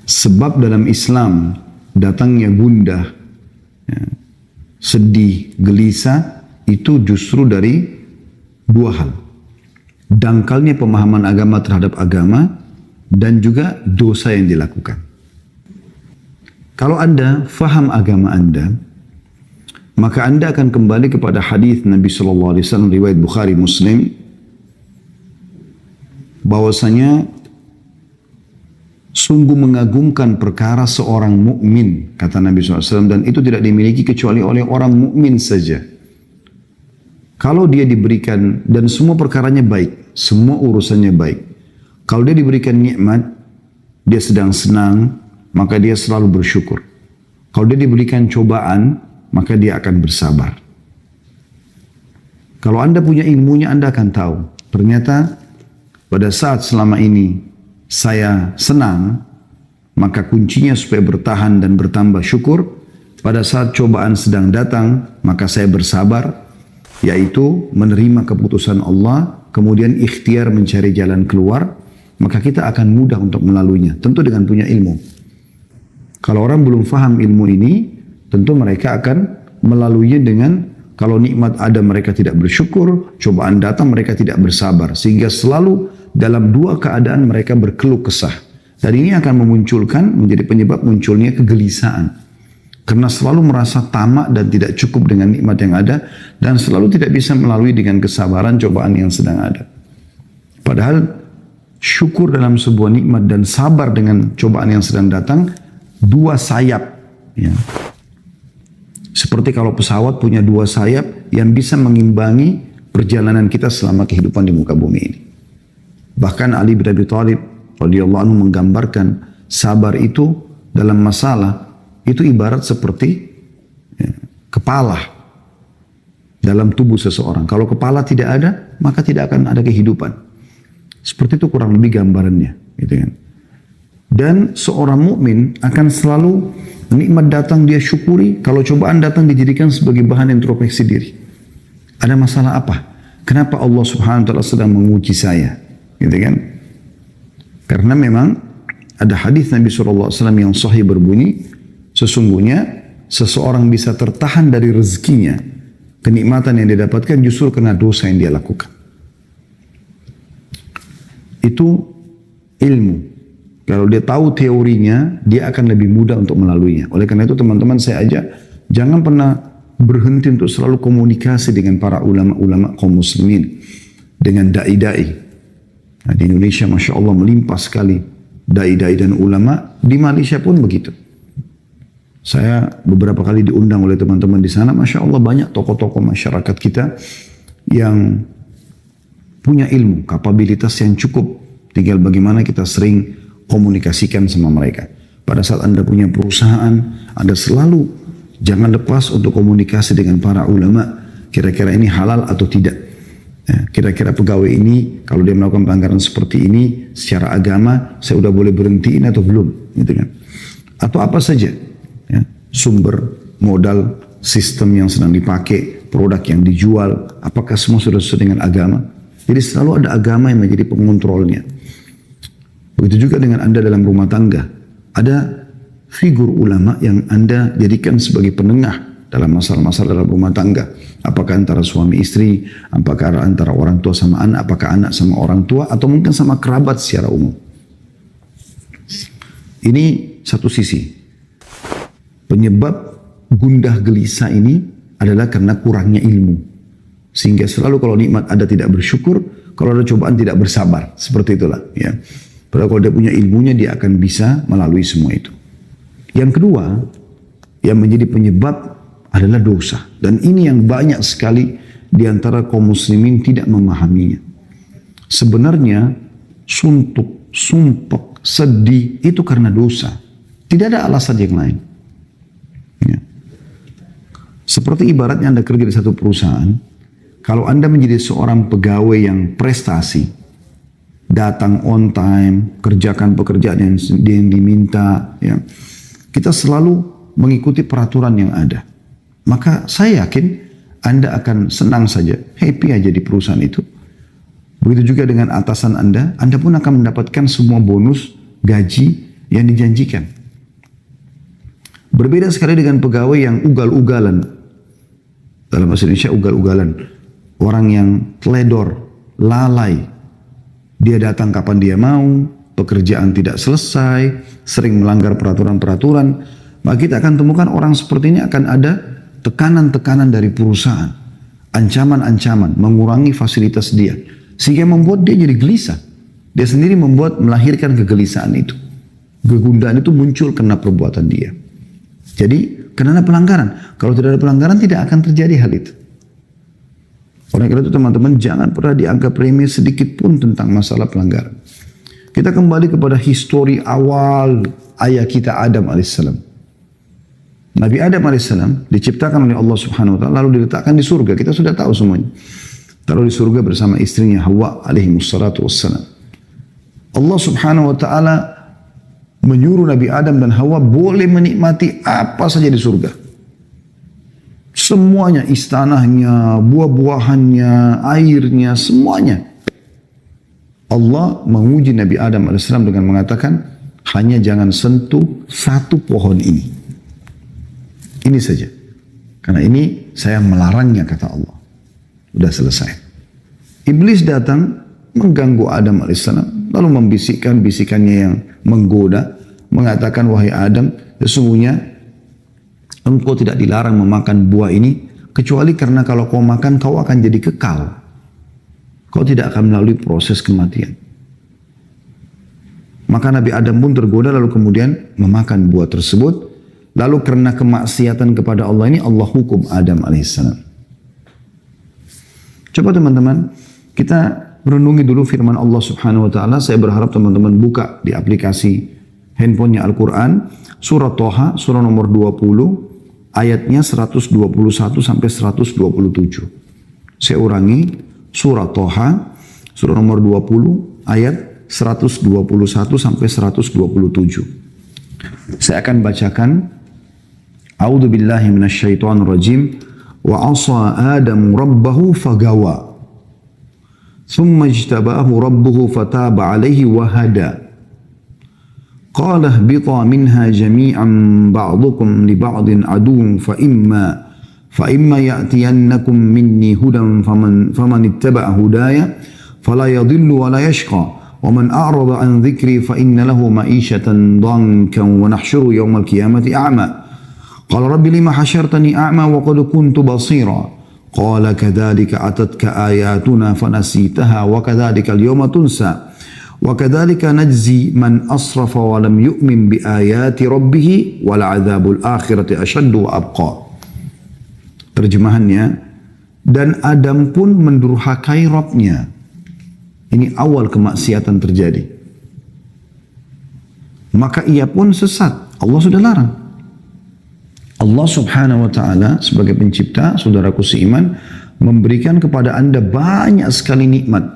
Sebab dalam Islam datangnya gundah, ya, sedih, gelisah itu justru dari dua hal. Dangkalnya pemahaman agama terhadap agama dan juga dosa yang dilakukan. Kalau Anda faham agama Anda, maka Anda akan kembali kepada hadis Nabi sallallahu alaihi wasallam riwayat Bukhari Muslim bahwasanya sungguh mengagumkan perkara seorang mukmin, kata Nabi SAW, dan itu tidak dimiliki kecuali oleh orang mukmin saja. Kalau dia diberikan, dan semua perkaranya baik, semua urusannya baik. Kalau dia diberikan nikmat, dia sedang senang, maka dia selalu bersyukur. Kalau dia diberikan cobaan, maka dia akan bersabar. Kalau Anda punya ilmunya, Anda akan tahu. Ternyata pada saat selama ini saya senang, maka kuncinya supaya bertahan dan bertambah syukur. Pada saat cobaan sedang datang, maka saya bersabar, yaitu menerima keputusan Allah, kemudian ikhtiar mencari jalan keluar, maka kita akan mudah untuk melaluinya. Tentu dengan punya ilmu. Kalau orang belum faham ilmu ini, tentu mereka akan melaluinya dengan, kalau nikmat ada mereka tidak bersyukur, cobaan datang mereka tidak bersabar. Sehingga selalu dalam dua keadaan mereka berkeluh kesah. Dan ini akan memunculkan, menjadi penyebab munculnya kegelisahan. Karena selalu merasa tamak dan tidak cukup dengan nikmat yang ada, dan selalu tidak bisa melalui dengan kesabaran cobaan yang sedang ada. Padahal syukur dalam sebuah nikmat dan sabar dengan cobaan yang sedang datang, dua sayap. Ya. Seperti kalau pesawat punya dua sayap yang bisa mengimbangi perjalanan kita selama kehidupan di muka bumi ini. Bahkan Ali bin Abi Thalib radhiyallahu anhu menggambarkan sabar itu dalam masalah itu ibarat seperti kepala dalam tubuh seseorang. Kalau kepala tidak ada, maka tidak akan ada kehidupan. Seperti itu kurang lebih gambarannya, gitu kan. Dan seorang mukmin akan selalu nikmat datang dia syukuri, kalau cobaan datang dijadikan sebagai bahan introspeksi diri. Ada masalah apa? Kenapa Allah Subhanahu wa taala sedang menguji saya? Gitu kan? Karena memang ada hadis Nabi SAW yang sahih berbunyi, sesungguhnya seseorang bisa tertahan dari rezekinya, kenikmatan yang dia dapatkan justru karena dosa yang dia lakukan. Itu ilmu. Kalau dia tahu teorinya, dia akan lebih mudah untuk melaluinya. Oleh karena itu teman-teman saya ajak, jangan pernah berhenti untuk selalu komunikasi dengan para ulama-ulama kaum muslimin, dengan dai-dai. Nah, di Indonesia Masya Allah melimpah sekali dai-dai dan ulama, di Malaysia pun begitu. Saya beberapa kali diundang oleh teman-teman di sana, Masya Allah banyak tokoh-tokoh masyarakat kita yang punya ilmu, kapabilitas yang cukup. Tinggal bagaimana kita sering komunikasikan sama mereka. Pada saat Anda punya perusahaan, Anda selalu jangan lepas untuk komunikasi dengan para ulama. Kira-kira ini halal atau tidak. Ya, kira-kira pegawai ini, kalau dia melakukan pelanggaran seperti ini, secara agama, saya udah boleh berhentiin atau belum. Gitu kan. Atau apa saja. Ya, sumber, modal, sistem yang sedang dipakai, produk yang dijual, apakah semua sudah sesuai dengan agama. Jadi selalu ada agama yang menjadi pengontrolnya. Begitu juga dengan Anda dalam rumah tangga. Ada figur ulama yang Anda jadikan sebagai penengah dalam masalah-masalah dalam rumah tangga. Apakah antara suami istri, apakah antara orang tua sama anak, apakah anak sama orang tua, atau mungkin sama kerabat secara umum. Ini satu sisi. Penyebab gundah gelisah ini adalah karena kurangnya ilmu. Sehingga selalu kalau nikmat ada tidak bersyukur, kalau ada cobaan tidak bersabar. Seperti itulah. Ya. Padahal kalau dia punya ilmunya, dia akan bisa melalui semua itu. Yang kedua, yang menjadi penyebab adalah dosa. Dan ini yang banyak sekali di antara kaum muslimin tidak memahaminya. Sebenarnya suntuk, sumpek, sedih itu karena dosa. Tidak ada alasan yang lain. Ya. Seperti ibaratnya Anda kerja di satu perusahaan, kalau Anda menjadi seorang pegawai yang prestasi, datang on time, kerjakan pekerjaan yang diminta, ya, kita selalu mengikuti peraturan yang ada. Maka saya yakin Anda akan senang saja, happy aja di perusahaan itu. Begitu juga dengan atasan Anda pun akan mendapatkan semua bonus, gaji yang dijanjikan. Berbeda sekali dengan pegawai yang ugal-ugalan. Dalam bahasa Indonesia ugal-ugalan. Orang yang teledor, lalai. Dia datang kapan dia mau, pekerjaan tidak selesai, sering melanggar peraturan-peraturan. Maka kita akan temukan orang seperti ini akan ada tekanan-tekanan dari perusahaan. Ancaman-ancaman, mengurangi fasilitas dia. Sehingga membuat dia jadi gelisah. Dia sendiri melahirkan kegelisahan itu. Kegundahan itu muncul karena perbuatan dia. Jadi, karena pelanggaran. Kalau tidak ada pelanggaran, tidak akan terjadi hal itu. Oleh karena itu teman-teman, jangan pernah dianggap remeh sedikit pun tentang masalah pelanggaran. Kita kembali kepada histori awal ayah kita Adam alaihissalam. Nabi Adam alaihissalam diciptakan oleh Allah subhanahu wa ta'ala lalu diletakkan di surga. Kita sudah tahu semuanya. Taruh di surga bersama istrinya Hawa alaihi wassalatu wassalam. Allah subhanahu wa ta'ala menyuruh Nabi Adam dan Hawa boleh menikmati apa saja di surga. Semuanya, istanahnya, buah-buahannya, airnya, semuanya. Allah menguji Nabi Adam AS dengan mengatakan, hanya jangan sentuh satu pohon ini. Ini saja. Karena ini saya melarangnya, kata Allah. Sudah selesai. Iblis datang mengganggu Adam AS, lalu membisikkan bisikannya yang menggoda, mengatakan, wahai Adam, sesungguhnya engkau tidak dilarang memakan buah ini, kecuali karena kalau kau makan, kau akan jadi kekal. Kau tidak akan melalui proses kematian. Maka Nabi Adam pun tergoda lalu kemudian memakan buah tersebut. Lalu karena kemaksiatan kepada Allah ini, Allah hukum Adam alaihissalam. Coba teman-teman, kita renungi dulu firman Allah subhanahu wa ta'ala. Saya berharap teman-teman buka di aplikasi handphonenya Al-Quran. Surah Toha, surah nomor 20. Ayatnya 121 sampai 127. Saya ulangi, surah Toha, surah nomor 20, ayat 121 sampai 127. Saya akan bacakan. A'udzu billahi minasyaitonir rajim. Wa 'asa Adam rabbahu fagawa. Thumma ijtabahu rabbuhu fataba 'alaihi wa hada. قال اهبطا منها جميعا بعضكم لبعض عدو فإما يأتينكم مني هدى فمن اتبع هدايا فلا يضل ولا يشقى ومن أعرض عن ذكري فإن له معيشة ضنكا ونحشر يوم القيامة أعمى قال رب لما حشرتني أعمى وقد كنت بصيرا قال كذلك أتتك آياتنا فنسيتها وكذلك اليوم تنسى وَكَذَلِكَ نَجْزِي مَنْ أَصْرَفَ وَلَمْ يُؤْمِنْ بِآيَاتِ رَبِّهِ وَالْعَذَابُ الْآخِرَةِ أَشَدُّ وَأَبْقَى. Terjemahannya, dan Adam pun mendurhakai Rabbnya. Ini awal kemaksiatan terjadi. Maka ia pun sesat. Allah sudah larang. Allah subhanahu wa ta'ala sebagai pencipta, saudaraku seiman, memberikan kepada anda banyak sekali nikmat.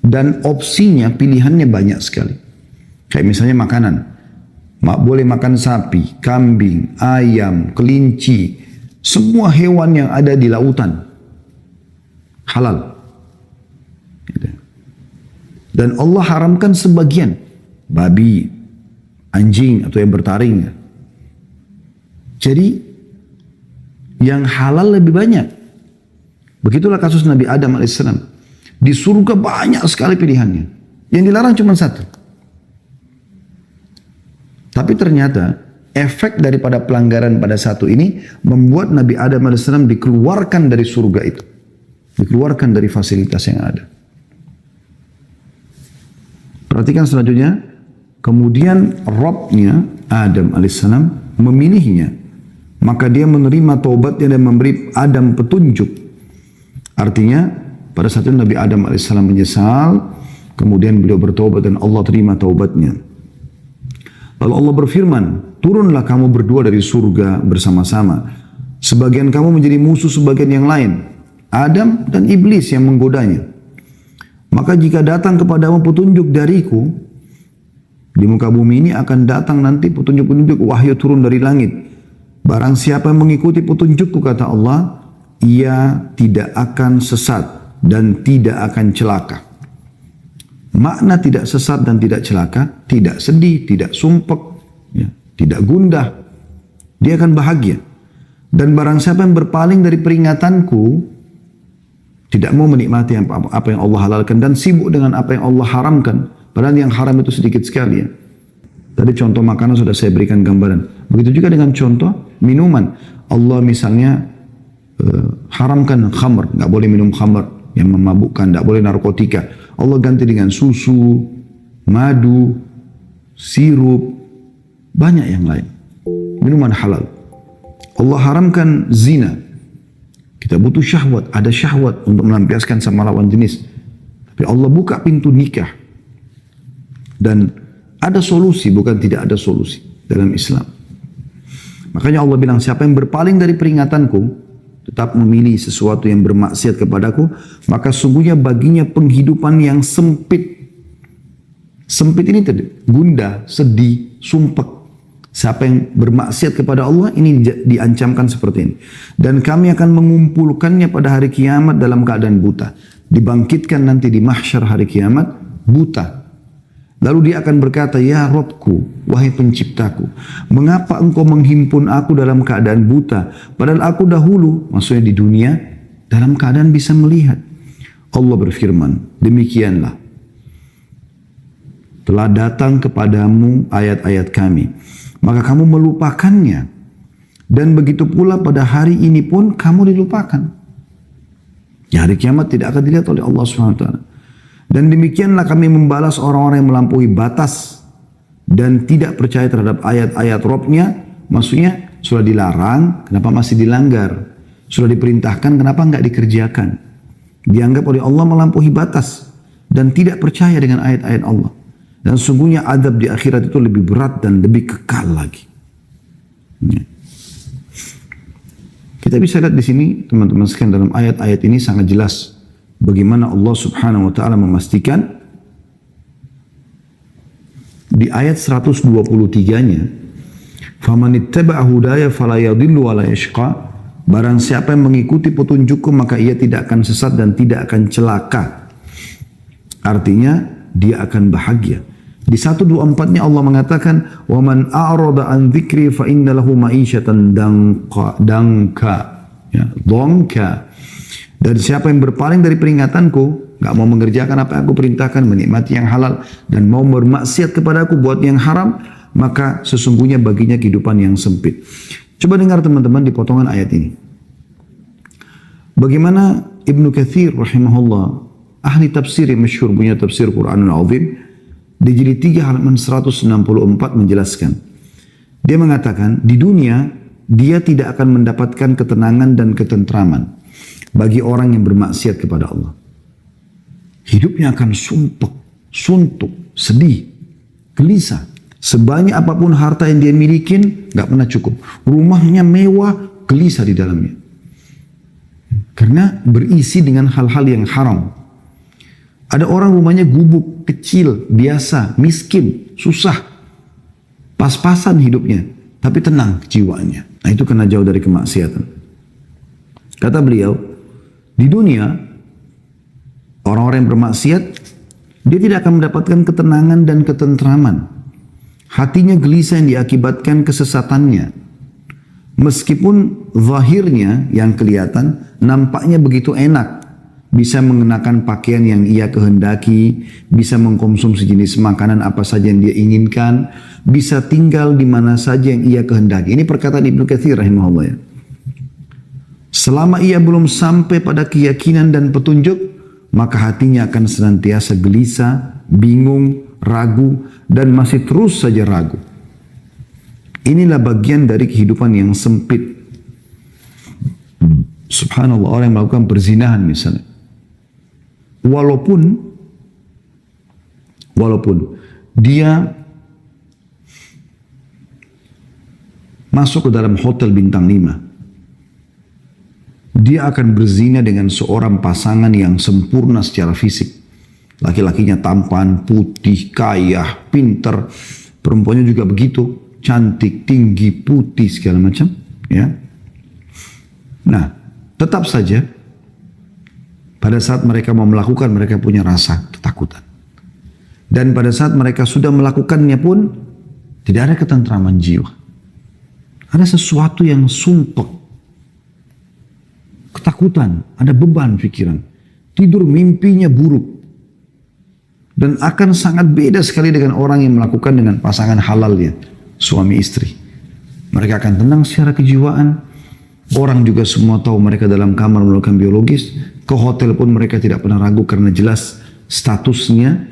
Dan opsinya, pilihannya banyak sekali. Kayak misalnya makanan. Boleh makan sapi, kambing, ayam, kelinci. Semua hewan yang ada di lautan. Halal. Dan Allah haramkan sebagian. Babi, anjing, atau yang bertaring. Jadi, yang halal lebih banyak. Begitulah kasus Nabi Adam alaihissalam. Di surga banyak sekali pilihannya. Yang dilarang cuma satu. Tapi ternyata efek daripada pelanggaran pada satu ini membuat Nabi Adam AS dikeluarkan dari surga itu. Dikeluarkan dari fasilitas yang ada. Perhatikan selanjutnya. Kemudian Rabbnya Adam AS memilihnya. Maka dia menerima taubatnya dan memberi Adam petunjuk. Artinya pada saat itu Nabi Adam AS menyesal, kemudian beliau bertaubat dan Allah terima taubatnya. Lalu Allah berfirman, turunlah kamu berdua dari surga bersama-sama. Sebagian kamu menjadi musuh sebagian yang lain. Adam dan iblis yang menggodanya. Maka jika datang kepadamu petunjuk dariku, di muka bumi ini akan datang nanti petunjuk-petunjuk wahyu turun dari langit. Barang siapa yang mengikuti petunjukku, kata Allah, ia tidak akan sesat dan tidak akan celaka. Makna tidak sesat dan tidak celaka, tidak sedih, tidak sumpek, ya, tidak gundah. Dia akan bahagia. Dan barang siapa yang berpaling dari peringatanku, tidak mau menikmati apa yang Allah halalkan dan sibuk dengan apa yang Allah haramkan. Padahal yang haram itu sedikit sekali ya. Tadi contoh makanan sudah saya berikan gambaran. Begitu juga dengan contoh minuman. Allah misalnya haramkan khamr, nggak boleh minum khamr yang memabukkan, nggak boleh narkotika. Allah ganti dengan susu, madu, sirup, banyak yang lain. Minuman halal. Allah haramkan zina. Kita butuh syahwat, ada syahwat untuk melampiaskan sama lawan jenis. Tapi Allah buka pintu nikah. Dan ada solusi, bukan tidak ada solusi dalam Islam. Makanya Allah bilang, siapa yang berpaling dari peringatanku, tetap memilih sesuatu yang bermaksiat kepadaku, maka sungguhnya baginya penghidupan yang sempit. Sempit ini tadi, gundah, sedih, sumpek. Siapa yang bermaksiat kepada Allah, ini diancamkan seperti ini. Dan kami akan mengumpulkannya pada hari kiamat dalam keadaan buta. Dibangkitkan nanti di mahsyar hari kiamat, buta. Lalu dia akan berkata, ya Robku, wahai penciptaku, mengapa engkau menghimpun aku dalam keadaan buta? Padahal aku dahulu, maksudnya di dunia, dalam keadaan bisa melihat. Allah berfirman, demikianlah. Telah datang kepadamu ayat-ayat kami, maka kamu melupakannya. Dan begitu pula pada hari ini pun kamu dilupakan. Ya, hari kiamat tidak akan dilihat oleh Allah SWT. Dan demikianlah kami membalas orang-orang yang melampaui batas dan tidak percaya terhadap ayat-ayat Rabb-nya. Maksudnya sudah dilarang, kenapa masih dilanggar? Sudah diperintahkan, kenapa enggak dikerjakan? Dianggap oleh Allah melampaui batas dan tidak percaya dengan ayat-ayat Allah. Dan sungguhnya adab di akhirat itu lebih berat dan lebih kekal lagi. Ya. Kita bisa lihat di sini teman-teman sekalian, dalam ayat-ayat ini sangat jelas bagaimana Allah Subhanahu wa taala memastikan di ayat 123-nya, "Faman ittaba'a hudaya fala yadhillu wa la yashqa." Barang siapa yang mengikuti petunjukku maka ia tidak akan sesat dan tidak akan celaka. Artinya dia akan bahagia. Di 124-nya Allah mengatakan, "Wa man a'rada an dzikri fa inna lahu ma'isyatan danka." Ya, dhanka. Dan siapa yang berpaling dari peringatanku, gak mau mengerjakan apa yang aku perintahkan, menikmati yang halal, dan mau bermaksiat kepadaku buat yang haram, maka sesungguhnya baginya kehidupan yang sempit. Coba dengar teman-teman di potongan ayat ini. Bagaimana Ibnu Katsir rahimahullah, ahli tafsir yang masyhur, punya tafsir Quranul Azim, di jilid 3 halaman 164 menjelaskan. Dia mengatakan, di dunia dia tidak akan mendapatkan ketenangan dan ketentraman bagi orang yang bermaksiat kepada Allah. Hidupnya akan sumpek, suntuk, sedih, gelisah. Sebanyak apapun harta yang dia milikin, gak pernah cukup. Rumahnya mewah, gelisah di dalamnya. Karena berisi dengan hal-hal yang haram. Ada orang rumahnya gubuk, kecil, biasa, miskin, susah. Pas-pasan hidupnya, tapi tenang jiwanya. Nah, itu kena jauh dari kemaksiatan. Kata beliau, di dunia, orang-orang yang bermaksiat, dia tidak akan mendapatkan ketenangan dan ketentraman. Hatinya gelisah yang diakibatkan kesesatannya. Meskipun zahirnya yang kelihatan, nampaknya begitu enak. Bisa mengenakan pakaian yang ia kehendaki, bisa mengkonsumsi jenis makanan apa saja yang dia inginkan, bisa tinggal di mana saja yang ia kehendaki. Ini perkataan Ibnu Katsir rahimahullah ya. Selama ia belum sampai pada keyakinan dan petunjuk, maka hatinya akan senantiasa gelisah, bingung, ragu, dan masih terus saja ragu. Inilah bagian dari kehidupan yang sempit. Subhanallah, orang yang melakukan perzinahan misalnya. Walaupun dia masuk ke dalam hotel bintang 5, dia akan berzina dengan seorang pasangan yang sempurna secara fisik. Laki-lakinya tampan, putih, kaya, pinter. Perempuannya juga begitu, cantik, tinggi, putih, segala macam. Ya. Nah, tetap saja pada saat mereka mau melakukan, mereka punya rasa ketakutan. Dan pada saat mereka sudah melakukannya pun, tidak ada ketentraman jiwa. Ada sesuatu yang sumpek. Ketakutan, ada beban pikiran. Tidur mimpinya buruk. Dan akan sangat beda sekali dengan orang yang melakukan dengan pasangan halalnya, suami istri. Mereka akan tenang secara kejiwaan. Orang juga semua tahu mereka dalam kamar melakukan biologis. Ke hotel pun mereka tidak pernah ragu karena jelas statusnya,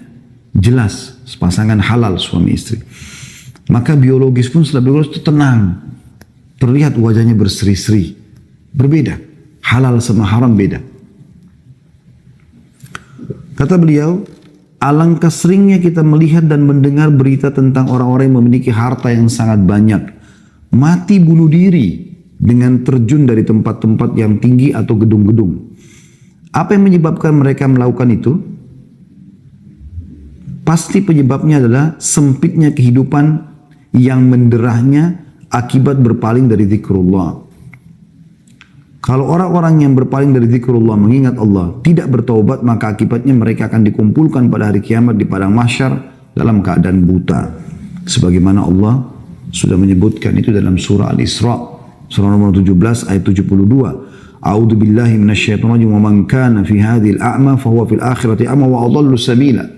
jelas pasangan halal suami istri. Maka biologis pun setelah biologis itu tenang. Terlihat wajahnya berseri-seri. Berbeda. Halal sama haram beda. Kata beliau, alangkah seringnya kita melihat dan mendengar berita tentang orang-orang yang memiliki harta yang sangat banyak. Mati bunuh diri dengan terjun dari tempat-tempat yang tinggi atau gedung-gedung. Apa yang menyebabkan mereka melakukan itu? Pasti penyebabnya adalah sempitnya kehidupan yang menderahnya akibat berpaling dari zikrullah. Kalau orang-orang yang berpaling dari zikrullah mengingat Allah tidak bertaubat, maka akibatnya mereka akan dikumpulkan pada hari kiamat di padang mahsyar dalam keadaan buta. Sebagaimana Allah sudah menyebutkan itu dalam surah Al-Isra. Surah nomor 17 ayat 72. A'udzu billahi minasyaitonir rajim wa man kana fi hadhil a'ma fa huwa fil akhirati a'ma wa adallu sabila.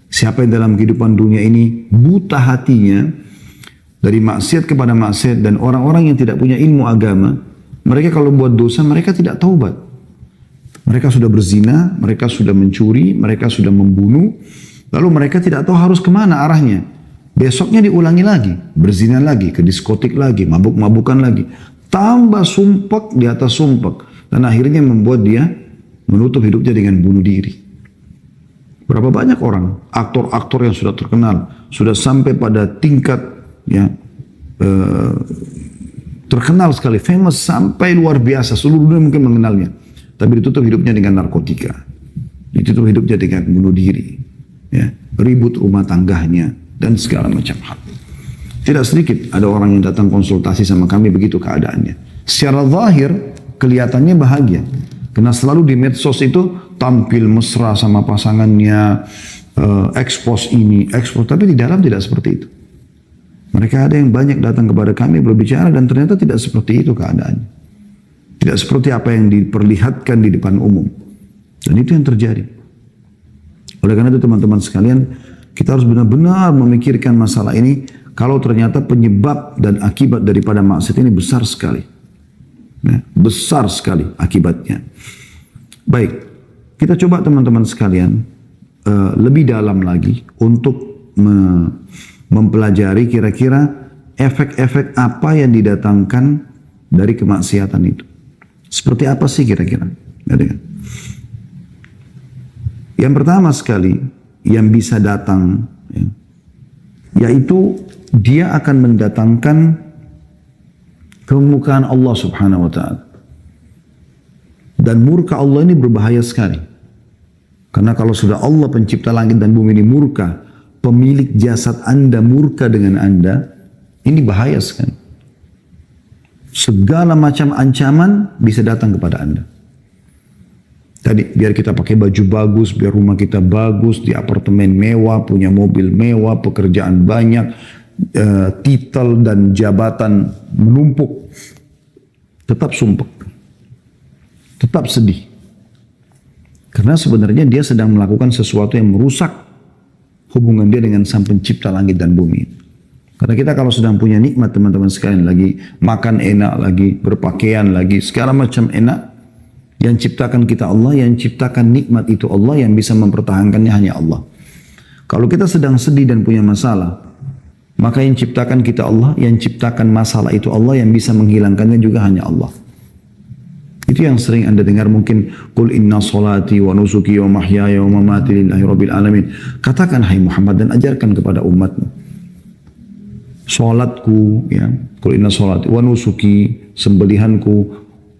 Siapa yang dalam kehidupan dunia ini buta hatinya dari maksiat kepada maksiat dan orang-orang yang tidak punya ilmu agama, mereka kalau buat dosa mereka tidak taubat. Mereka sudah berzina, mereka sudah mencuri, mereka sudah membunuh, lalu mereka tidak tahu harus kemana arahnya. Besoknya diulangi lagi, berzina lagi, ke diskotik lagi, mabuk-mabukan lagi. Tambah sumpek di atas sumpek. Dan akhirnya membuat dia menutup hidupnya dengan bunuh diri. Berapa banyak orang, aktor-aktor yang sudah terkenal, sudah sampai pada tingkat ya, terkenal sekali, famous sampai luar biasa, seluruh dunia mungkin mengenalnya. Tapi ditutup hidupnya dengan narkotika. Ditutup hidupnya dengan bunuh diri. Ya, ribut rumah tangganya. Dan segala macam hal. Tidak sedikit ada orang yang datang konsultasi sama kami begitu keadaannya. Secara zahir kelihatannya bahagia. Karena selalu di medsos itu tampil mesra sama pasangannya, expose ini, expose. Tapi di dalam tidak seperti itu. Mereka ada yang banyak datang kepada kami berbicara dan ternyata tidak seperti itu keadaannya. Tidak seperti apa yang diperlihatkan di depan umum. Dan itu yang terjadi. Oleh karena itu teman-teman sekalian, kita harus benar-benar memikirkan masalah ini kalau ternyata penyebab dan akibat daripada maksiat ini besar sekali. Ya, besar sekali akibatnya. Baik, kita coba teman-teman sekalian lebih dalam lagi untuk mempelajari kira-kira efek-efek apa yang didatangkan dari kemaksiatan itu. Seperti apa sih kira-kira? Yang pertama sekali, yang bisa datang, ya, yaitu dia akan mendatangkan kemurkaan Allah subhanahu wa ta'ala. Dan murka Allah ini berbahaya sekali. Karena kalau sudah Allah pencipta langit dan bumi ini murka, pemilik jasad Anda murka dengan Anda, ini bahaya sekali. Segala macam ancaman bisa datang kepada Anda. Tadi biar kita pakai baju bagus, biar rumah kita bagus, di apartemen mewah, punya mobil mewah, pekerjaan banyak, titel dan jabatan menumpuk. Tetap sumpek. Tetap sedih. Karena sebenarnya dia sedang melakukan sesuatu yang merusak hubungan dia dengan Sang Pencipta langit dan bumi. Karena kita kalau sedang punya nikmat teman-teman sekalian, lagi makan enak, lagi berpakaian, lagi segala macam enak, yang ciptakan kita Allah, yang ciptakan nikmat itu Allah, yang bisa mempertahankannya hanya Allah. Kalau kita sedang sedih dan punya masalah, maka yang ciptakan kita Allah, yang ciptakan masalah itu Allah, yang bisa menghilangkannya juga hanya Allah. Itu yang sering Anda dengar mungkin, Qul inna salati wa nusuki wa mahyaya wa mamati lillahi rabbil alamin. Katakan hai Muhammad dan ajarkan kepada umatmu. Salatku, ya, Qul inna salati wa nusuki, sembelihanku,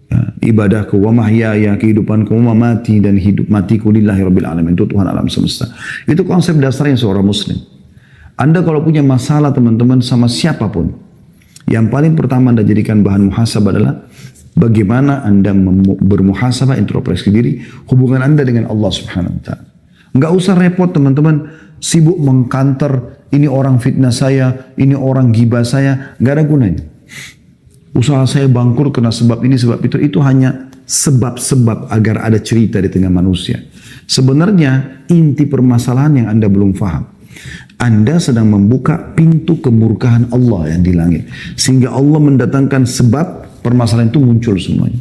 ya, ibadahku, wa mahyaya, kehidupanku, wa mamati, dan hidup matiku lillahi rabbil alamin, itu Tuhan alam semesta. Itu konsep dasarnya seorang muslim. Anda kalau punya masalah teman-teman sama siapapun, yang paling pertama Anda jadikan bahan muhasabah adalah bagaimana Anda bermuhasabah, introspeksi diri, hubungan Anda dengan Allah subhanahu wa ta'ala. Nggak usah repot teman-teman, sibuk mengkanter, ini orang fitnah saya, ini orang gibah saya, nggak ada gunanya. Usaha saya bangkrut karena sebab ini, sebab itu hanya sebab-sebab agar ada cerita di tengah manusia. Sebenarnya inti permasalahan yang Anda belum paham. Anda sedang membuka pintu kemurkaan Allah yang di langit. Sehingga Allah mendatangkan sebab permasalahan itu muncul semuanya.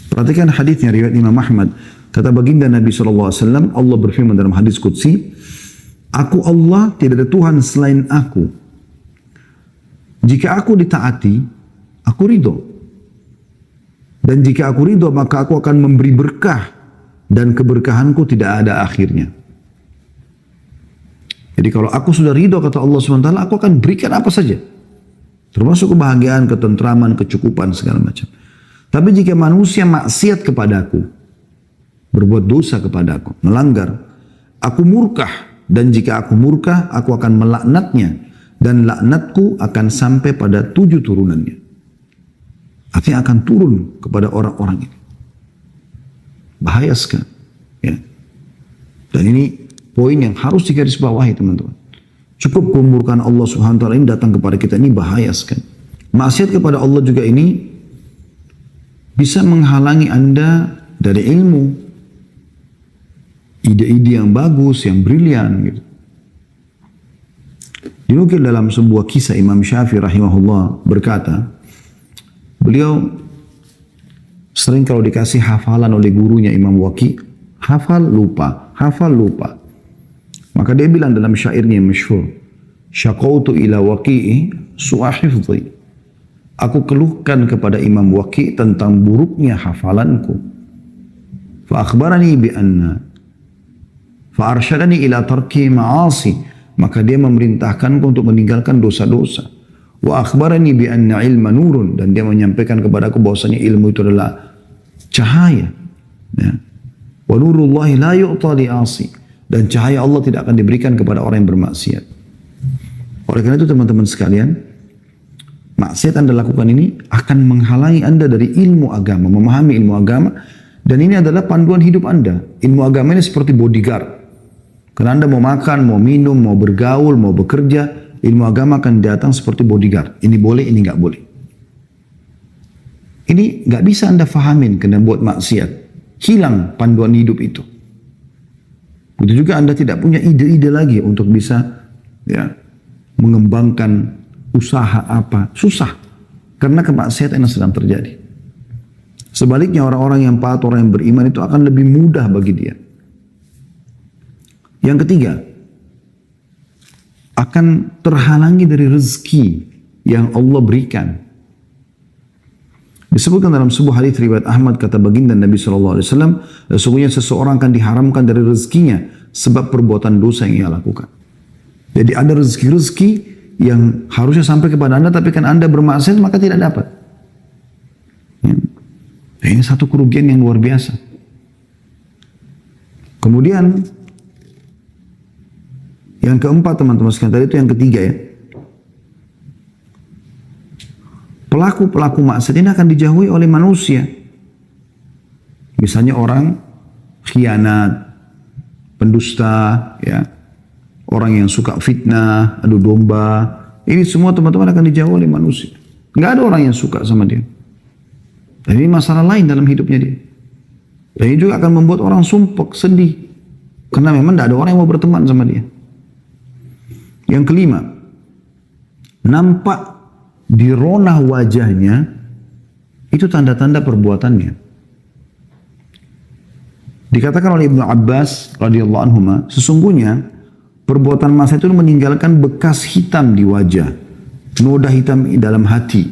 Perhatikan hadisnya riwayat Imam Ahmad. Kata baginda Nabi SAW, Allah berfirman dalam hadis Qudsi, Aku Allah, tidak ada Tuhan selain aku. Jika aku ditaati, aku ridho. Dan jika aku ridho, maka aku akan memberi berkah. Dan keberkahanku tidak ada akhirnya. Jadi kalau aku sudah ridho, kata Allah SWT, aku akan berikan apa saja. Termasuk kebahagiaan, ketentraman, kecukupan, segala macam. Tapi jika manusia maksiat kepadaku, berbuat dosa kepadaku, melanggar, aku murkah. Dan jika aku murka, aku akan melaknatnya. Dan laknatku akan sampai pada 7 turunannya. Artinya akan turun kepada orang-orang ini. Bahaya sekali. Ya. Dan ini poin yang harus digarisbawahi teman-teman. Cukup kemurkaan Allah Subhanahu wa taala ini datang kepada kita, ini bahaya sekali. Maksiat kepada Allah juga ini bisa menghalangi Anda dari ilmu. Ide-ide yang bagus, yang brilian gitu. Dinukil dalam sebuah kisah Imam Syafi'i rahimahullah berkata, beliau sering kalau dikasih hafalan oleh gurunya Imam Waqi, hafal lupa, hafal lupa. Maka dia bilang dalam syairnya yang masyhur, syaqautu ila Waqi'i su'a hifdhi. Aku keluhkan kepada Imam Waqi tentang buruknya hafalanku. Fa akhbarani bi anna fa arsyadani ila tarki ma'asi. Maka dia memerintahkanku untuk meninggalkan dosa-dosa. Wa akhbarani bi anna ilma nurun, dan dia menyampaikan kepadaku bahwasanya ilmu itu adalah cahaya. Ya. Wa nurullahi la yu'ta li'asi, dan cahaya Allah tidak akan diberikan kepada orang yang bermaksiat. Oleh karena itu teman-teman sekalian, maksiat Anda lakukan ini akan menghalangi Anda dari ilmu agama, memahami ilmu agama, dan ini adalah panduan hidup Anda. Ilmu agama ini seperti bodyguard. Karena Anda mau makan, mau minum, mau bergaul, mau bekerja, ilmu agama akan datang seperti bodyguard. Ini boleh, ini nggak boleh. Ini nggak bisa Anda fahamin karena buat maksiat. Hilang panduan hidup itu. Begitu juga Anda tidak punya ide-ide lagi untuk bisa ya, mengembangkan usaha apa. Susah. Karena kemaksiatan yang sedang terjadi. Sebaliknya orang-orang yang patuh, orang yang beriman itu akan lebih mudah bagi dia. Yang ketiga, akan terhalangi dari rezeki yang Allah berikan. Disebutkan dalam sebuah hadis riwayat Ahmad, kata baginda Nabi SAW, sesungguhnya seseorang akan diharamkan dari rezekinya sebab perbuatan dosa yang ia lakukan. Jadi ada rezeki-rezeki yang harusnya sampai kepada Anda, tapi kan Anda bermaksiat maka tidak dapat. Ya. Ini satu kerugian yang luar biasa. Kemudian yang keempat teman-teman sekalian, tadi itu yang ketiga ya. Pelaku-pelaku maksiat ini akan dijauhi oleh manusia. Misalnya orang khianat, pendusta, ya, orang yang suka fitnah, adu domba. Ini semua teman-teman akan dijauhi oleh manusia. Nggak ada orang yang suka sama dia. Dan ini masalah lain dalam hidupnya dia. Dan ini juga akan membuat orang sumpek, sedih. Karena memang tidak ada orang yang mau berteman sama dia. Yang kelima, nampak di ronah wajahnya itu tanda-tanda perbuatannya. Dikatakan oleh Ibnu Abbas radhiyallahu anhu, sesungguhnya perbuatan maksiat itu meninggalkan bekas hitam di wajah, noda hitam dalam hati,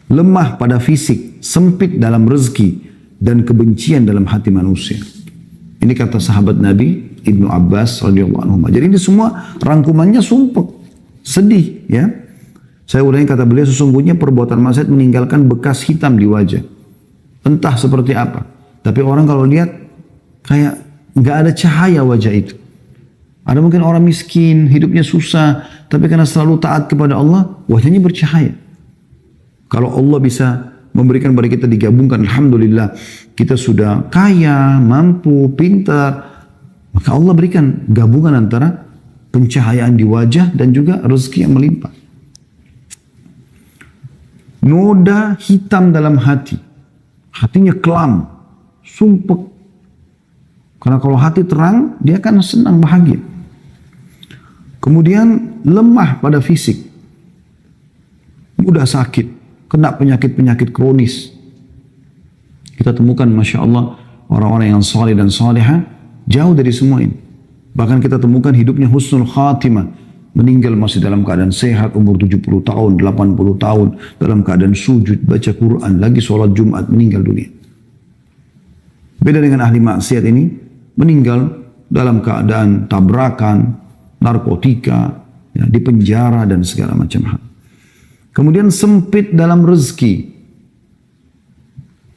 lemah pada fisik, sempit dalam rezeki, dan kebencian dalam hati manusia. Ini kata sahabat Nabi Ibnu Abbas radhiyallahu anhu. Jadi ini semua rangkumannya sumpek, sedih ya. Saya ulangi kata beliau, sesungguhnya perbuatan maksiat meninggalkan bekas hitam di wajah. Entah seperti apa. Tapi orang kalau lihat kayak nggak ada cahaya wajah itu. Ada mungkin orang miskin, hidupnya susah, tapi karena selalu taat kepada Allah, wajahnya bercahaya. Kalau Allah bisa memberikan kepada kita digabungkan, alhamdulillah, kita sudah kaya, mampu, pintar, maka Allah berikan gabungan antara pencahayaan di wajah dan juga rezeki yang melimpah. Noda hitam dalam hati, hatinya kelam, sumpek. Karena kalau hati terang, dia akan senang, bahagia. Kemudian lemah pada fisik, mudah sakit, kena penyakit-penyakit kronis. Kita temukan Masya Allah orang-orang yang saleh dan saleha jauh dari semua ini. Bahkan kita temukan hidupnya husnul khatimah, meninggal masih dalam keadaan sehat, umur 70 tahun, 80 tahun, dalam keadaan sujud, baca Quran, lagi sholat Jumat, meninggal dunia. Beda dengan ahli maksiat ini, meninggal dalam keadaan tabrakan, narkotika, ya, di penjara dan segala macam hal. Kemudian sempit dalam rezeki.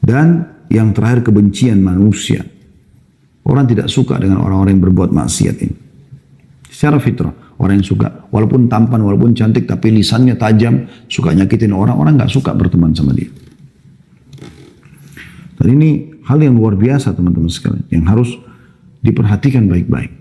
Dan yang terakhir kebencian manusia. Orang tidak suka dengan orang-orang yang berbuat maksiat ini. Secara fitrah, orang yang suka, walaupun tampan, walaupun cantik, tapi lisannya tajam, suka nyakitin orang, orang nggak suka berteman sama dia. Dan ini hal yang luar biasa teman-teman sekalian, yang harus diperhatikan baik-baik.